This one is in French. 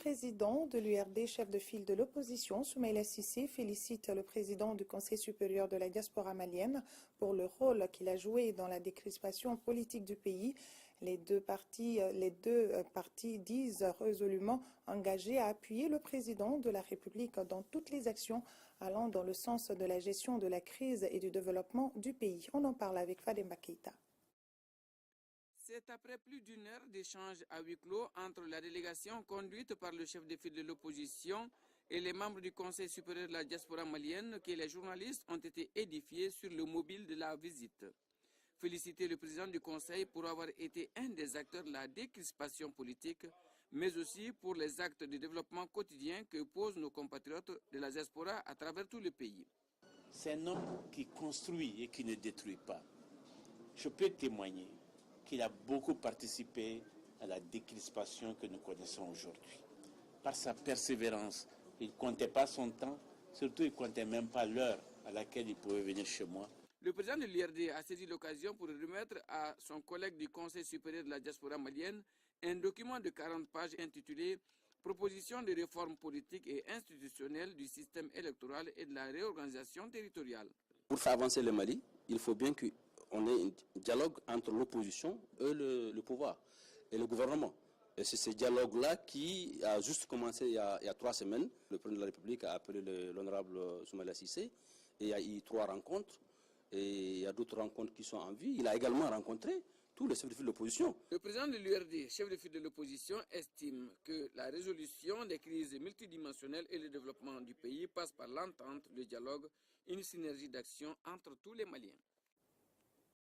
président de l'URD, chef de file de l'opposition, Soumaïla Cissé, félicite le président du Conseil supérieur de la diaspora malienne pour le rôle qu'il a joué dans la décrispation politique du pays. Les deux partis disent résolument engagés à appuyer le président de la République dans toutes les actions allant dans le sens de la gestion de la crise et du développement du pays. On en parle avec Fademba Keïta. C'est après plus d'une heure d'échange à huis clos entre la délégation conduite par le chef de file de l'opposition et les membres du Conseil supérieur de la diaspora malienne que les journalistes ont été édifiés sur le mobile de la visite. Féliciter le président du Conseil pour avoir été un des acteurs de la décrispation politique, mais aussi pour les actes de développement quotidien que posent nos compatriotes de la diaspora à travers tout le pays. C'est un homme qui construit et qui ne détruit pas. Je peux témoigner qu'il a beaucoup participé à la décrispation que nous connaissons aujourd'hui. Par sa persévérance, il ne comptait pas son temps, surtout il ne comptait même pas l'heure à laquelle il pouvait venir chez moi. Le président de l'URD a saisi l'occasion pour remettre à son collègue du Conseil supérieur de la diaspora malienne un document de 40 pages intitulé « Proposition de réforme politique et institutionnelle du système électoral et de la réorganisation territoriale ». Pour faire avancer le Mali, il faut bien qu'on ait un dialogue entre l'opposition et le pouvoir et le gouvernement. Et c'est ce dialogue-là qui a juste commencé il y a 3 semaines. Le président de la République a appelé l'honorable Soumaïla Cissé et il y a eu 3 rencontres. Et il y a d'autres rencontres qui sont en vue. Il a également rencontré tous les chefs de file de l'opposition. Le président de l'URD, chef de file de l'opposition, estime que la résolution des crises multidimensionnelles et le développement du pays passe par l'entente, le dialogue, une synergie d'action entre tous les Maliens.